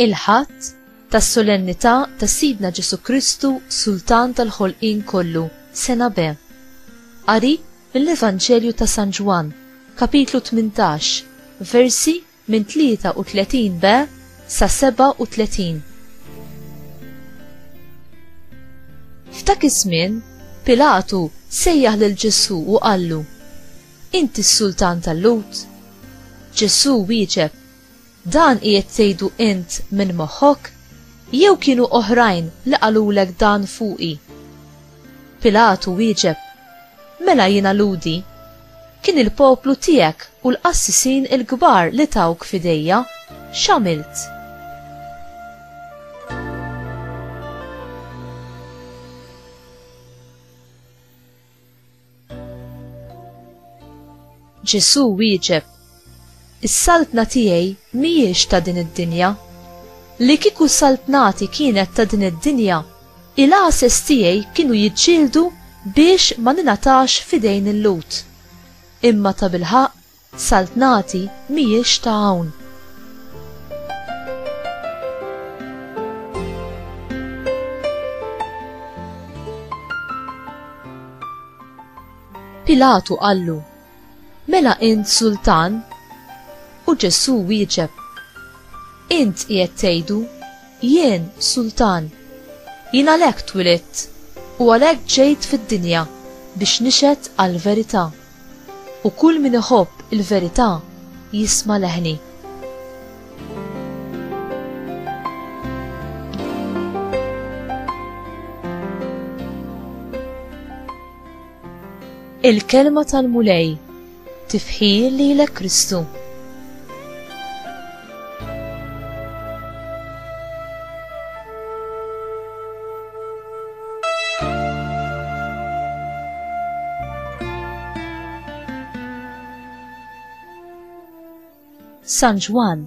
Il-ħadd tas-solennità ta' Sidna Ġesu Kristu Sultan tal-ħolqien kollu, sena B. Qari mill-Evanġelju ta' San Ġwan, kapitlu 18, versi minn 33b sa 37. F'dak iż-żmien Pilatu sejjaħ lil Ġesu u qallu: Inti s-Sultan tal-Lut? Ġesu wieġeb: Dan qiegħed tgħidu int minn moħħok, jew kienu oħrajn li qalulek dan fuqi? Pilatu wieġeb: Mela jiena ludi, kien il-poplu tiegħek u l-qassisin il-kbar li tawk fidejja, x'għamilt? Ġesu wieġeb: Is-saltna tiegħi mhijiex ta' din id-dinja. Li kieku saltnati kienet ta' din id-dinja, il-għases tiegħi kienu jiġġieldu biex ma ningħatax fidejn il-Lut. Imma ta' bilħaq saltnati mhijiex ta' hawn. Pilatu qallu: Mela int Sultan? U Ġesu wieġeb: Int qiegħed tgħidu jien Sultan. Jien għalhekk twilidt u għalhekk ġejt fid-dinja biex nixhed għall-verità. U kull min iħobb il-verità jisma' leħni. Il-kelma tal-mulej tifħir lilek Kristu. San Ġwan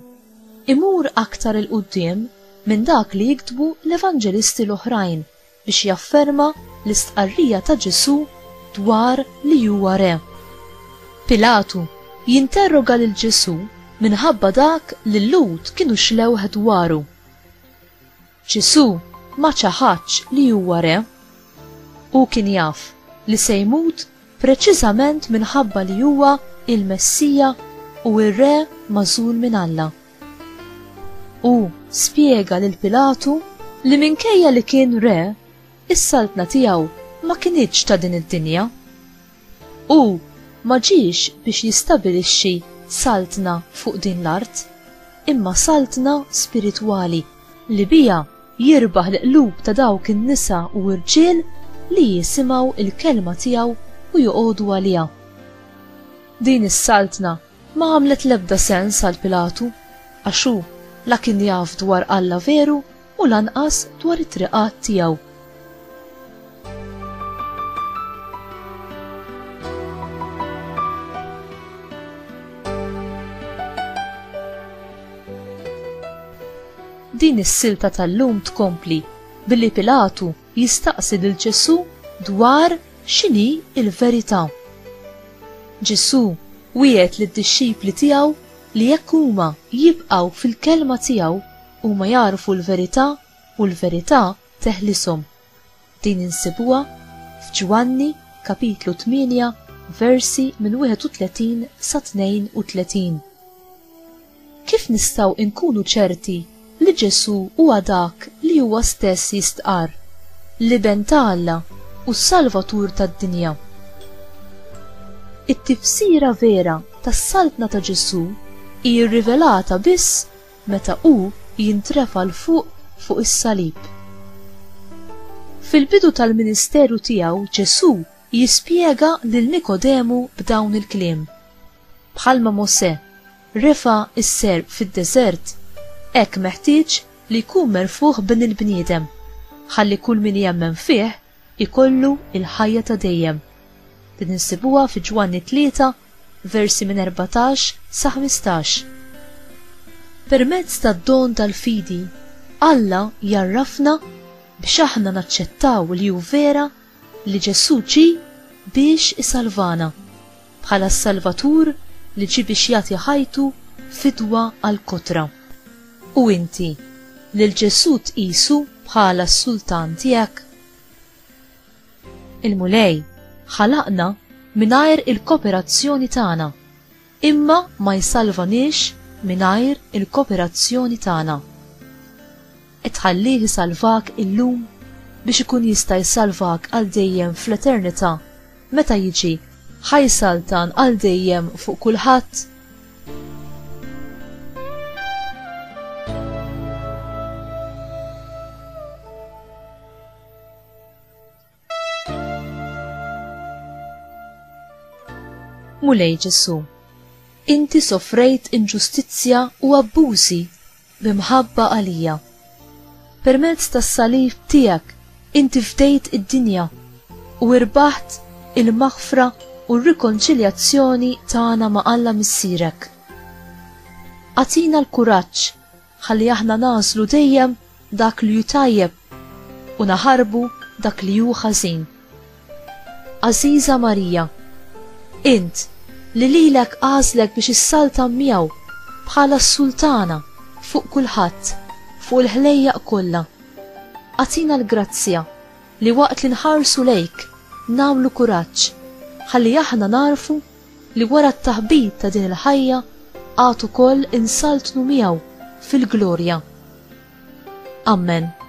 imur aktar il-qudiem minn dak li jiktbu l-Evanġelisti l-oħrajn biex jafferma l-istqarrija ta' Ġesu dwar li huwa re. Pilatu jinterroga lil Ġesu minħabba dak li l-Lut kienu xlewħ dwaru. Ġesu ma ċaħax li huwa re u kien jaf li se jmut preċiżament minħabba li huwa il-Messija u r-re magħżul minn Alla. U spjega lil Pilatu li minkejja li kien re, is-saltna tiegħu ma kinitx ta' din id-dinja. U ma ġiex biex jistabilixxi saltna fuq din l-art, imma saltna spiritwali li bija jirbaħ l-qlub ta' dawk in-nisa u r-ġiel li jisimgħu il-kelma tiegħu u joqogħdu għaliha. Din is-saltna ma għamlet l-ebda sens għal Pilatu, għax hu la kien jaf dwar Alla veru u lanqas dwar it-triqat tiegħu. Din is-silta tal-lum tkompli billi Pilatu jistaqsi lil Ġesu dwar x'inhi il-verità. Ġesu wiegħed lid-dixxipli tiegħu li jekk huma jibqgħu fil-kelma tiegħu huma jarfu l-verità u l-verità teħlishom. Din insibuha f'Ġwanni kapitlu 8 versi minn 31 sa 32. Kif nistgħu nkunu ċerti li Ġesu huwa dak li huwa stess jistqar, li ben ta' Alla u s-Salvatur tad-dinja? It-tifsira vera tas-saltna ta' Ġesu hi rrivelata biss meta hu jintrefa l fuq is-salib. Fil-bidu tal-ministeru tiegħu Ġesu jispjega lil Nikodemu b'dawn il-kliem: Bħalma Mosè refa' is-serb fid-deżert, hekk meħtieġ li jkun merfuħ bejn il-bniedem, ħalli kull min jemmen fih ikollu il-ħajja ta' dejjem. Din insibuha fi Ġwanni 3 versi minn 14 sa 15. Permezz tad-don tal-fidi, Alla jarrafna biex aħna naċċettaw li hu vera li Ġesu ġie biex isalvana bħala s-Salvatur li ġie biex jagħti ħajtu fidwa għal kotra. U inti lil Ġesu tqisu bħala s-Sultan tiegħek? Il-Mulej ħalaqna mingħajr il-kooperazzjoni tagħna, imma ma jsalvanix mingħajr il-kooperazzjoni tagħna. Itħallih isalvak illum biex ikun jista' jsalvak għal dejjem fl-eternità meta jiġi ħajsaltan għal dejjem fuq kulħadd. Mulej Ġesu, inti sofrejt inġustizzja u abbużi bimħabba għalija. Permezz tas-salib tiegħek inti fdejt id-dinja u irbaħt il-maħfra u r-rikonċiljazzjoni tagħna ma' Alla Missierek. Atina l-kuraġġ ħalli aħna nażlu dejjem dak li hu tajjeb u naħarbu dak li hu ħażin. Għażiża Marija, int li lilek għażlek biex issaltan miegħu bħala s-Sultana fuq kulħadd, fuq il-ħlejjaq kollha. Atina l-grazzja li waqt li nħarsu lejk nagħmlu kuraġġ ħalli aħna narfu li wara t-taħbit ta' din il-ħajja għad ukoll insaltnu miegħu fil-glorja. Amen.